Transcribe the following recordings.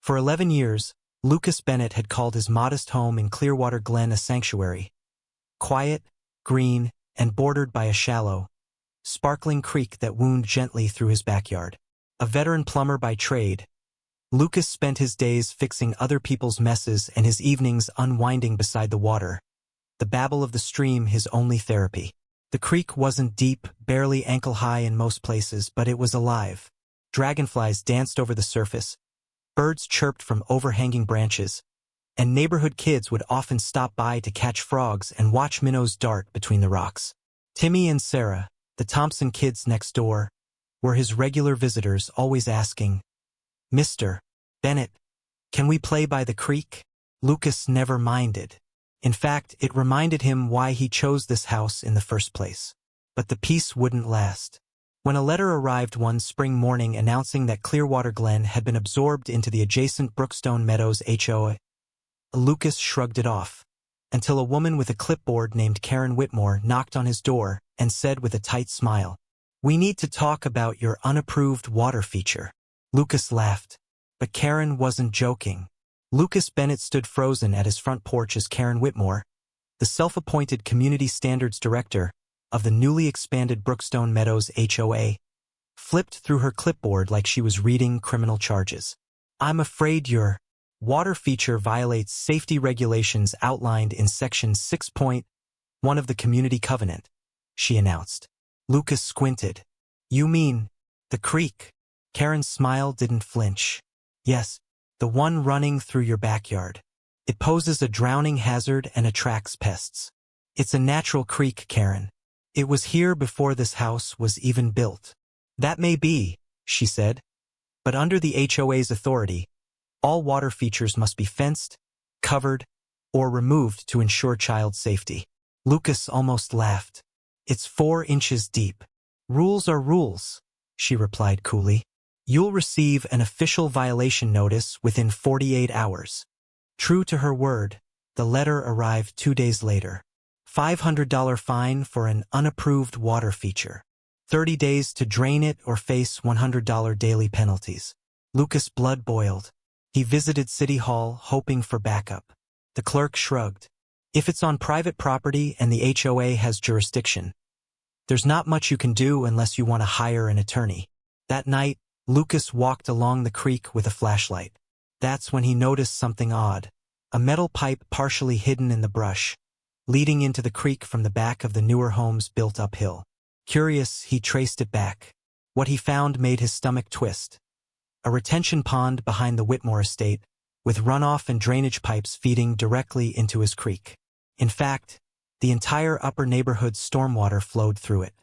For 11 years, Lucas Bennett had called his modest home in Clearwater Glen a sanctuary. Quiet, green, and bordered by a shallow, sparkling creek that wound gently through his backyard. A veteran plumber by trade, Lucas spent his days fixing other people's messes and his evenings unwinding beside the water, the babble of the stream his only therapy. The creek wasn't deep, barely ankle-high in most places, but it was alive. Dragonflies danced over the surface, birds chirped from overhanging branches, and neighborhood kids would often stop by to catch frogs and watch minnows dart between the rocks. Timmy and Sarah, the Thompson kids next door, were his regular visitors, always asking, "Mr. Bennett, can we play by the creek?" Lucas never minded. In fact, it reminded him why he chose this house in the first place. But the peace wouldn't last. When a letter arrived one spring morning announcing that Clearwater Glen had been absorbed into the adjacent Brookstone Meadows HOA, Lucas shrugged it off, until a woman with a clipboard named Karen Whitmore knocked on his door and said with a tight smile, "We need to talk about your unapproved water feature." Lucas laughed, but Karen wasn't joking. Lucas Bennett stood frozen at his front porch as Karen Whitmore, the self-appointed Community Standards Director of the newly expanded Brookstone Meadows HOA, flipped through her clipboard like she was reading criminal charges. "I'm afraid your water feature violates safety regulations outlined in Section 6.1 of the Community Covenant," she announced. Lucas squinted. "You mean the creek?" Karen's smile didn't flinch. "Yes, the one running through your backyard. It poses a drowning hazard and attracts pests. It's a natural creek, Karen. It was here before this house was even built." "That may be," she said, "but under the HOA's authority, all water features must be fenced, covered, or removed to ensure child safety." Lucas almost laughed. "It's 4 inches deep. Rules are rules," she replied coolly. "You'll receive an official violation notice within 48 hours. True to her word, the letter arrived 2 days later. $500 fine for an unapproved water feature. 30 days to drain it or face $100 daily penalties. Lucas' blood boiled. He visited City Hall, hoping for backup. The clerk shrugged. "If it's on private property and the HOA has jurisdiction, there's not much you can do unless you want to hire an attorney." That night, Lucas walked along the creek with a flashlight. That's when he noticed something odd. A metal pipe partially hidden in the brush, leading into the creek from the back of the newer homes built uphill. Curious, he traced it back. What he found made his stomach twist. A retention pond behind the Whitmore estate, with runoff and drainage pipes feeding directly into his creek. In fact, the entire upper neighborhood's stormwater flowed through it.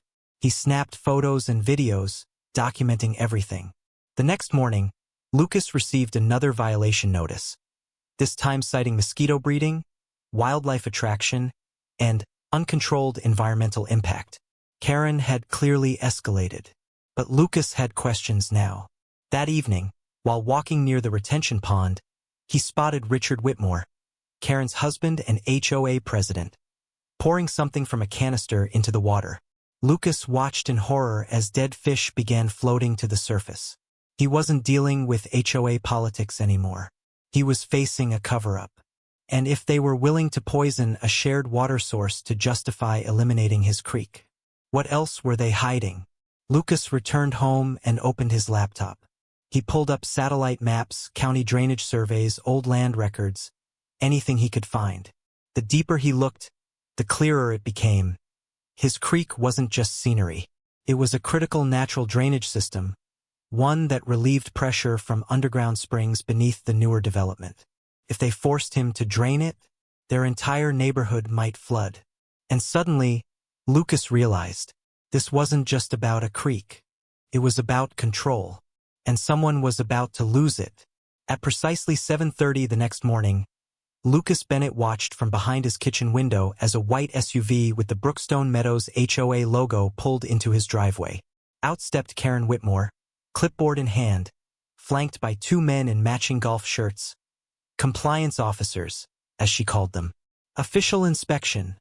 He snapped photos and videos, documenting everything. The next morning, Lucas received another violation notice, this time citing mosquito breeding, wildlife attraction, and uncontrolled environmental impact. Karen had clearly escalated, but Lucas had questions now. That evening, while walking near the retention pond, he spotted Richard Whitmore, Karen's husband and HOA president, pouring something from a canister into the water. Lucas watched in horror as dead fish began floating to the surface. He wasn't dealing with HOA politics anymore. He was facing a cover-up. And if they were willing to poison a shared water source to justify eliminating his creek, what else were they hiding? Lucas returned home and opened his laptop. He pulled up satellite maps, county drainage surveys, old land records, anything he could find. The deeper he looked, the clearer it became. His creek wasn't just scenery. It was a critical natural drainage system, one that relieved pressure from underground springs beneath the newer development. If they forced him to drain it, their entire neighborhood might flood. And suddenly, Lucas realized, this wasn't just about a creek. It was about control. And someone was about to lose it. At precisely 7:30 the next morning, Lucas Bennett watched from behind his kitchen window as a white SUV with the Brookstone Meadows HOA logo pulled into his driveway. Out stepped Karen Whitmore, clipboard in hand, flanked by 2 men in matching golf shirts. Compliance officers, as she called them. "Official inspection,"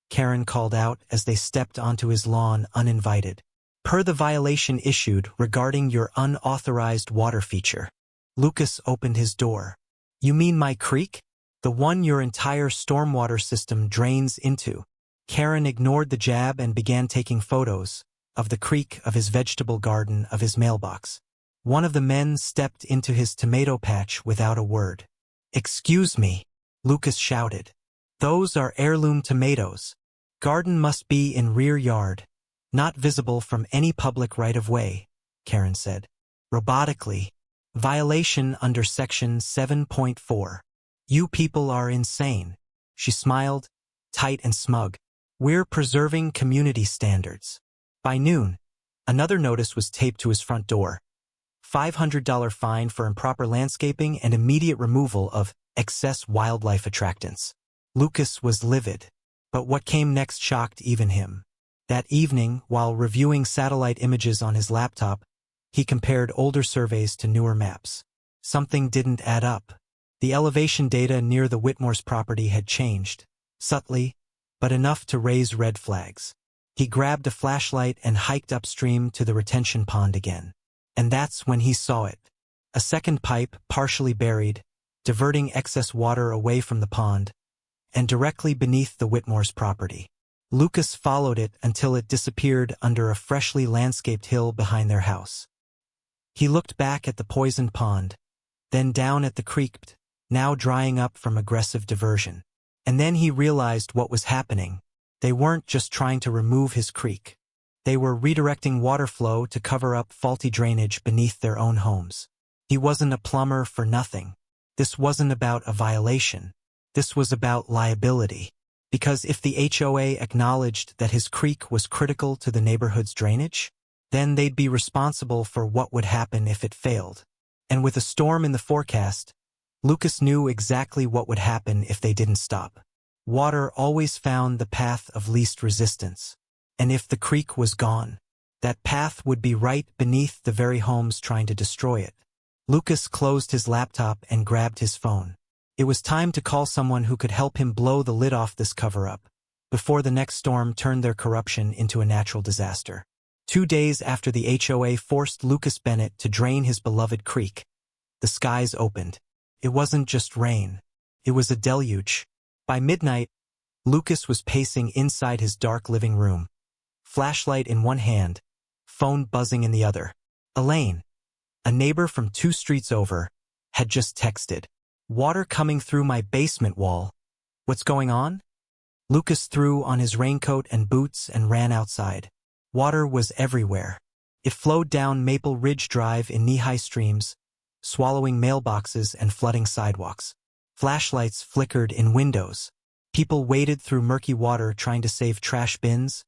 Karen called out as they stepped onto his lawn uninvited. "Per the violation issued regarding your unauthorized water feature." Lucas opened his door. You mean my creek? The one your entire stormwater system drains into. Karen ignored the jab and began taking photos of the creek, of his vegetable garden, of his mailbox. One of the men stepped into his tomato patch without a word. Excuse me, Lucas shouted. Those are heirloom tomatoes. Garden must be in rear yard, not visible from any public right-of-way, Karen said. Robotically. Violation under Section 7.4. You people are insane. She smiled, tight and smug. We're preserving community standards. By noon, another notice was taped to his front door. $500 fine for improper landscaping and immediate removal of excess wildlife attractants. Lucas was livid, but what came next shocked even him. That evening, while reviewing satellite images on his laptop, he compared older surveys to newer maps. Something didn't add up. The elevation data near the Whitmore's property had changed, subtly, but enough to raise red flags. He grabbed a flashlight and hiked upstream to the retention pond again. And that's when he saw it. A second pipe, partially buried, diverting excess water away from the pond, and directly beneath the Whitmore's property. Lucas followed it until it disappeared under a freshly landscaped hill behind their house. He looked back at the poisoned pond, then down at the creek, now drying up from aggressive diversion. And then he realized what was happening. They weren't just trying to remove his creek. They were redirecting water flow to cover up faulty drainage beneath their own homes. He wasn't a plumber for nothing. This wasn't about a violation. This was about liability. Because if the HOA acknowledged that his creek was critical to the neighborhood's drainage, then they'd be responsible for what would happen if it failed. And with a storm in the forecast, Lucas knew exactly what would happen if they didn't stop. Water always found the path of least resistance. And if the creek was gone, that path would be right beneath the very homes trying to destroy it. Lucas closed his laptop and grabbed his phone. It was time to call someone who could help him blow the lid off this cover-up, before the next storm turned their corruption into a natural disaster. 2 days after the HOA forced Lucas Bennett to drain his beloved creek, the skies opened. It wasn't just rain. It was a deluge. By midnight, Lucas was pacing inside his dark living room, flashlight in one hand, phone buzzing in the other. Elaine, a neighbor from 2 streets over, had just texted. Water coming through my basement wall. What's going on? Lucas threw on his raincoat and boots and ran outside. Water was everywhere. It flowed down Maple Ridge Drive in knee-high streams, swallowing mailboxes and flooding sidewalks. Flashlights flickered in windows. People waded through murky water trying to save trash bins,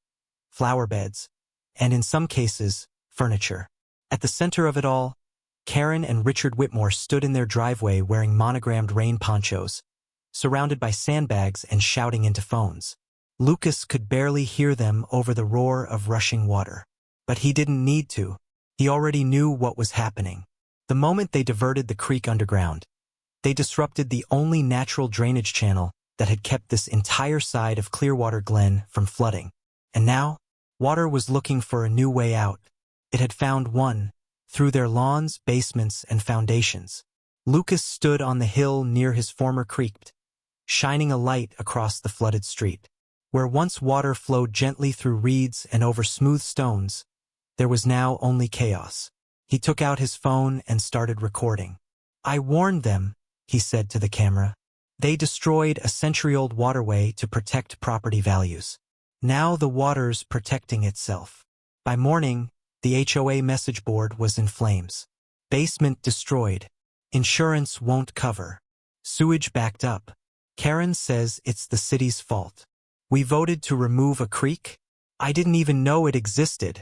flower beds, and in some cases, furniture. At the center of it all, Karen and Richard Whitmore stood in their driveway wearing monogrammed rain ponchos, surrounded by sandbags and shouting into phones. Lucas could barely hear them over the roar of rushing water. But he didn't need to. He already knew what was happening. The moment they diverted the creek underground, they disrupted the only natural drainage channel that had kept this entire side of Clearwater Glen from flooding. And now, water was looking for a new way out. It had found one, through their lawns, basements, and foundations. Lucas stood on the hill near his former creek, shining a light across the flooded street. Where once water flowed gently through reeds and over smooth stones, there was now only chaos. He took out his phone and started recording. I warned them, he said to the camera. They destroyed a century-old waterway to protect property values. Now the water's protecting itself. By morning, the HOA message board was in flames. Basement destroyed. Insurance won't cover. Sewage backed up. Karen says it's the city's fault. We voted to remove a creek? I didn't even know it existed.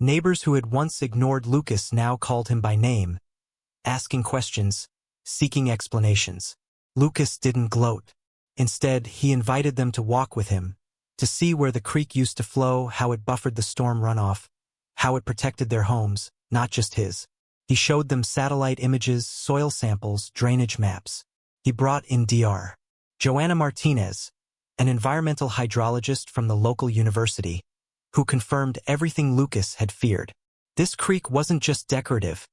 Neighbors who had once ignored Lucas now called him by name, asking questions, seeking explanations. Lucas didn't gloat. Instead, he invited them to walk with him, to see where the creek used to flow, how it buffered the storm runoff, how it protected their homes, not just his. He showed them satellite images, soil samples, drainage maps. He brought in Dr. Joanna Martinez, an environmental hydrologist from the local university, who confirmed everything Lucas had feared. This creek wasn't just decorative.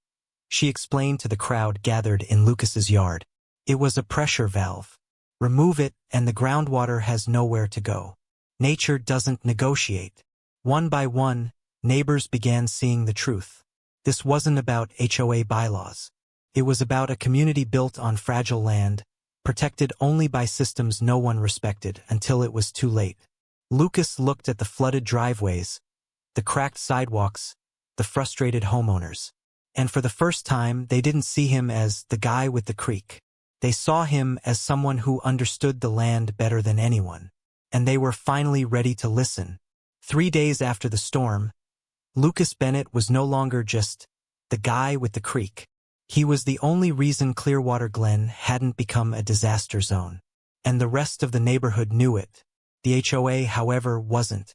She explained to the crowd gathered in Lucas's yard. It was a pressure valve. Remove it and the groundwater has nowhere to go. Nature doesn't negotiate. One by one, neighbors began seeing the truth. This wasn't about HOA bylaws. It was about a community built on fragile land, protected only by systems no one respected until it was too late. Lucas looked at the flooded driveways, the cracked sidewalks, the frustrated homeowners. And for the first time, they didn't see him as the guy with the creek. They saw him as someone who understood the land better than anyone. And they were finally ready to listen. 3 days after the storm, Lucas Bennett was no longer just the guy with the creek. He was the only reason Clearwater Glen hadn't become a disaster zone. And the rest of the neighborhood knew it. The HOA, however, wasn't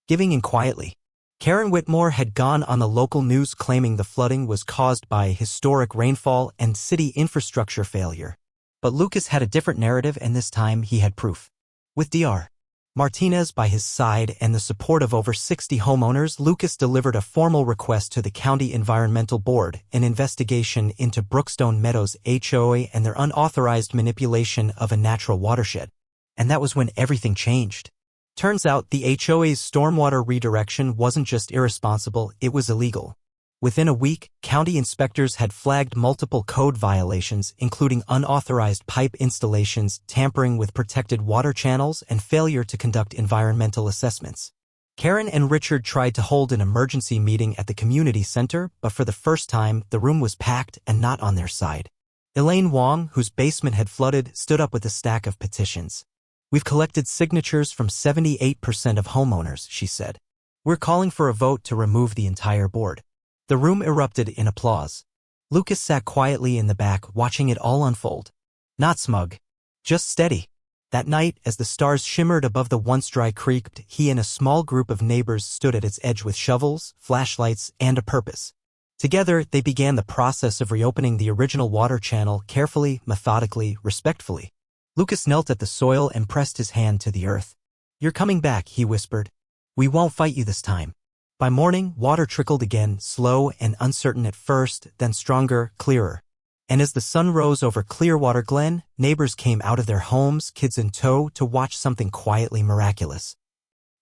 giving in quietly. Karen Whitmore had gone on the local news claiming the flooding was caused by historic rainfall and city infrastructure failure. But Lucas had a different narrative, and this time he had proof. With Dr. Martinez by his side and the support of over 60 homeowners, Lucas delivered a formal request to the County Environmental Board, an investigation into Brookstone Meadows HOA and their unauthorized manipulation of a natural watershed. And that was when everything changed. Turns out the HOA's stormwater redirection wasn't just irresponsible, it was illegal. Within a week, county inspectors had flagged multiple code violations, including unauthorized pipe installations, tampering with protected water channels, and failure to conduct environmental assessments. Karen and Richard tried to hold an emergency meeting at the community center, but for the first time, the room was packed and not on their side. Elaine Wong, whose basement had flooded, stood up with a stack of petitions. "We've collected signatures from 78% of homeowners," she said. "We're calling for a vote to remove the entire board." The room erupted in applause. Lucas sat quietly in the back, watching it all unfold. Not smug, just steady. That night, as the stars shimmered above the once dry creek, he and a small group of neighbors stood at its edge with shovels, flashlights, and a purpose. Together, they began the process of reopening the original water channel carefully, methodically, respectfully. Lucas knelt at the soil and pressed his hand to the earth. "You're coming back," he whispered. "We won't fight you this time." By morning, water trickled again, slow and uncertain at first, then stronger, clearer. And as the sun rose over Clearwater Glen, neighbors came out of their homes, kids in tow, to watch something quietly miraculous.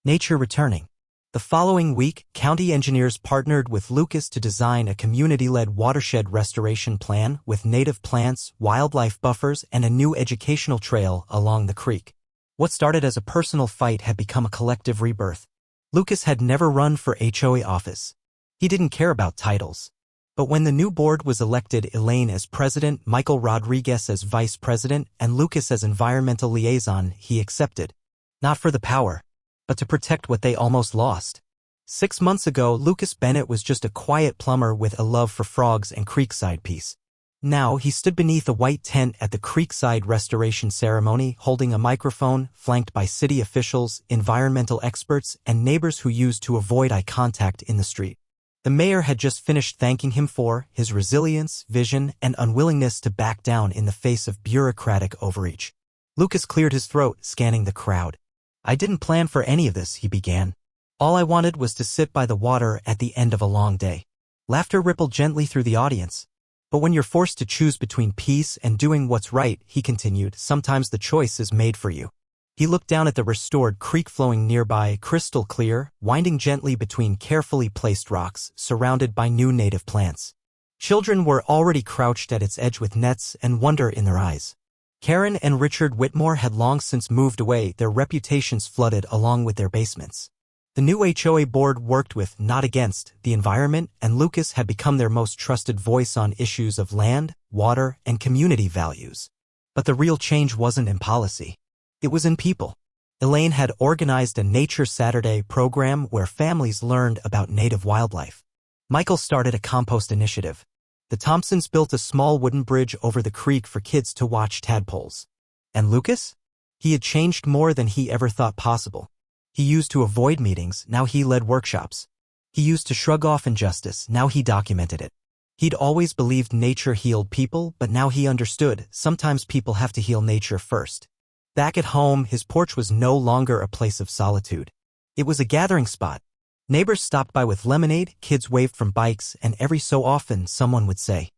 Nature returning. The following week, county engineers partnered with Lucas to design a community-led watershed restoration plan with native plants, wildlife buffers, and a new educational trail along the creek. What started as a personal fight had become a collective rebirth. Lucas had never run for HOA office. He didn't care about titles. But when the new board was elected, Elaine as president, Michael Rodriguez as vice president, and Lucas as environmental liaison, he accepted. Not for the power, but to protect what they almost lost. 6 months ago, Lucas Bennett was just a quiet plumber with a love for frogs and creekside peace. Now he stood beneath a white tent at the creekside restoration ceremony, holding a microphone, flanked by city officials, environmental experts, and neighbors who used to avoid eye contact in the street. The mayor had just finished thanking him for his resilience, vision, and unwillingness to back down in the face of bureaucratic overreach. Lucas cleared his throat, scanning the crowd. "I didn't plan for any of this," he began. "All I wanted was to sit by the water at the end of a long day." Laughter rippled gently through the audience. "But when you're forced to choose between peace and doing what's right," he continued, "sometimes the choice is made for you." He looked down at the restored creek flowing nearby, crystal clear, winding gently between carefully placed rocks, surrounded by new native plants. Children were already crouched at its edge with nets and wonder in their eyes. Karen and Richard Whitmore had long since moved away, their reputations flooded along with their basements. The new HOA board worked with, not against, the environment, and Lucas had become their most trusted voice on issues of land, water, and community values. But the real change wasn't in policy. It was in people. Elaine had organized a Nature Saturday program where families learned about native wildlife. Michael started a compost initiative. The Thompsons built a small wooden bridge over the creek for kids to watch tadpoles. And Lucas? He had changed more than he ever thought possible. He used to avoid meetings, now he led workshops. He used to shrug off injustice, now he documented it. He'd always believed nature healed people, but now he understood, sometimes people have to heal nature first. Back at home, his porch was no longer a place of solitude. It was a gathering spot. Neighbors stopped by with lemonade, kids waved from bikes, and every so often someone would say,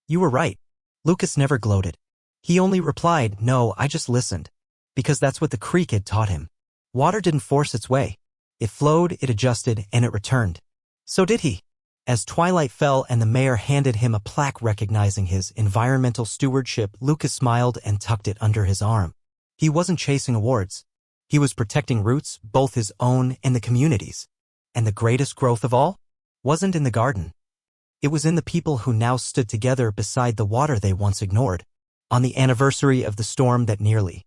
"You were right." Lucas never gloated. He only replied, "No, I just listened." Because that's what the creek had taught him. Water didn't force its way. It flowed, it adjusted, and it returned. So did he. As twilight fell and the mayor handed him a plaque recognizing his environmental stewardship, Lucas smiled and tucked it under his arm. He wasn't chasing awards. He was protecting roots, both his own and the community's. And the greatest growth of all? Wasn't in the garden. It was in the people who now stood together beside the water they once ignored. On the anniversary of the storm that nearly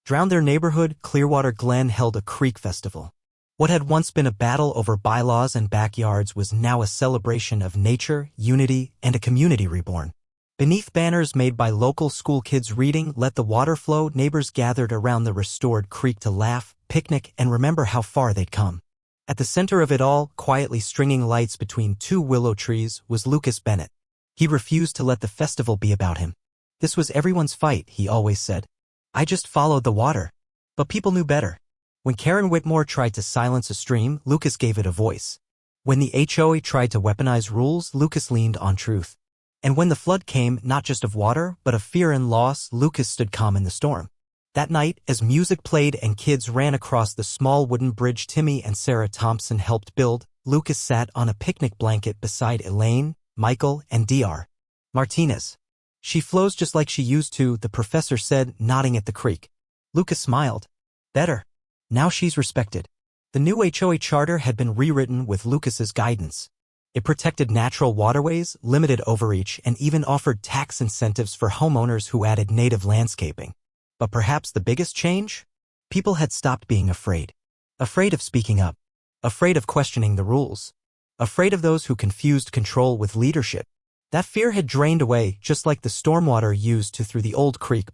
drowned their neighborhood, Clearwater Glen held a creek festival. What had once been a battle over bylaws and backyards was now a celebration of nature, unity, and a community reborn. Beneath banners made by local school kids reading "Let the Water Flow," neighbors gathered around the restored creek to laugh, picnic, and remember how far they'd come. At the center of it all, quietly stringing lights between two willow trees, was Lucas Bennett. He refused to let the festival be about him. This was everyone's fight, he always said. "I just followed the water." But people knew better. When Karen Whitmore tried to silence a stream, Lucas gave it a voice. When the HOA tried to weaponize rules, Lucas leaned on truth. And when the flood came, not just of water, but of fear and loss, Lucas stood calm in the storm. That night, as music played and kids ran across the small wooden bridge Timmy and Sarah Thompson helped build, Lucas sat on a picnic blanket beside Elaine, Michael, and Dr. Martinez. "She flows just like she used to," the professor said, nodding at the creek. Lucas smiled. "Better. Now she's respected." The new HOA charter had been rewritten with Lucas's guidance. It protected natural waterways, limited overreach, and even offered tax incentives for homeowners who added native landscaping. But perhaps the biggest change? People had stopped being afraid. Afraid of speaking up. Afraid of questioning the rules. Afraid of those who confused control with leadership. That fear had drained away, just like the stormwater used to through the old creek.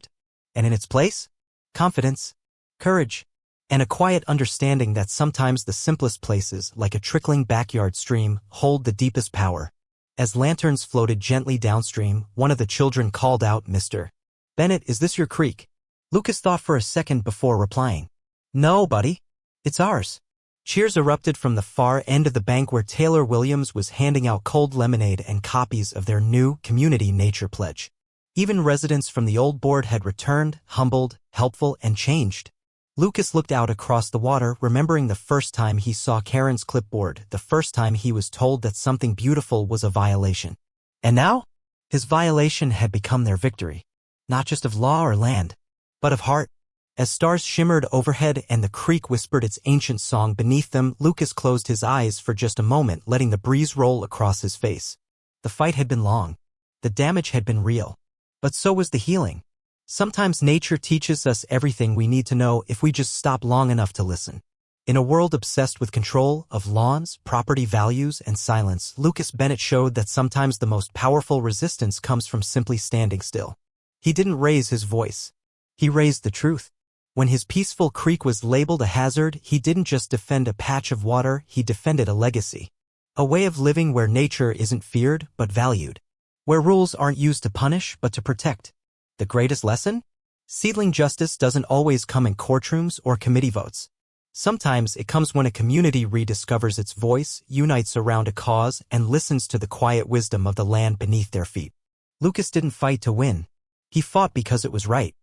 And in its place? Confidence, courage, and a quiet understanding that sometimes the simplest places, like a trickling backyard stream, hold the deepest power. As lanterns floated gently downstream, one of the children called out, "Mr. Bennett, is this your creek?" Lucas thought for a second before replying. "No, buddy. It's ours." Cheers erupted from the far end of the bank where Taylor Williams was handing out cold lemonade and copies of their new community nature pledge. Even residents from the old board had returned, humbled, helpful, and changed. Lucas looked out across the water, remembering the first time he saw Karen's clipboard, the first time he was told that something beautiful was a violation. And now? His violation had become their victory. Not just of law or land, but of heart. As stars shimmered overhead and the creek whispered its ancient song beneath them, Lucas closed his eyes for just a moment, letting the breeze roll across his face. The fight had been long. The damage had been real. But so was the healing. Sometimes nature teaches us everything we need to know if we just stop long enough to listen. In a world obsessed with control of lawns, property values, and silence, Lucas Bennett showed that sometimes the most powerful resistance comes from simply standing still. He didn't raise his voice. He raised the truth. When his peaceful creek was labeled a hazard, he didn't just defend a patch of water, he defended a legacy. A way of living where nature isn't feared, but valued. Where rules aren't used to punish, but to protect. The greatest lesson? Seedling justice doesn't always come in courtrooms or committee votes. Sometimes it comes when a community rediscovers its voice, unites around a cause, and listens to the quiet wisdom of the land beneath their feet. Lucas didn't fight to win. He fought because it was right.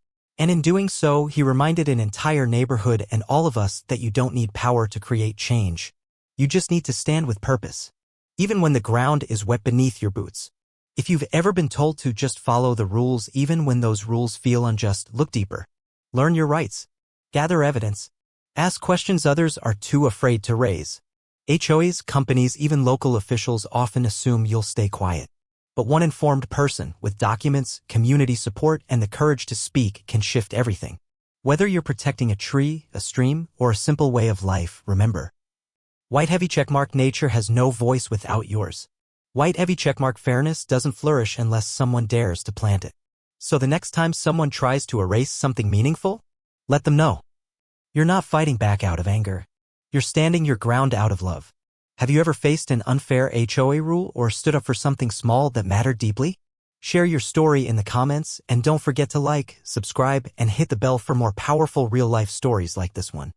And in doing so, he reminded an entire neighborhood and all of us that you don't need power to create change. You just need to stand with purpose. Even when the ground is wet beneath your boots. If you've ever been told to just follow the rules even when those rules feel unjust, look deeper. Learn your rights. Gather evidence. Ask questions others are too afraid to raise. HOAs, companies, even local officials often assume you'll stay quiet. But one informed person with documents, community support, and the courage to speak can shift everything. Whether you're protecting a tree, a stream, or a simple way of life, remember. White heavy checkmark nature has no voice without yours. White heavy checkmark fairness doesn't flourish unless someone dares to plant it. So the next time someone tries to erase something meaningful, let them know. You're not fighting back out of anger. You're standing your ground out of love. Have you ever faced an unfair HOA rule or stood up for something small that mattered deeply? Share your story in the comments and don't forget to like, subscribe, and hit the bell for more powerful real-life stories like this one.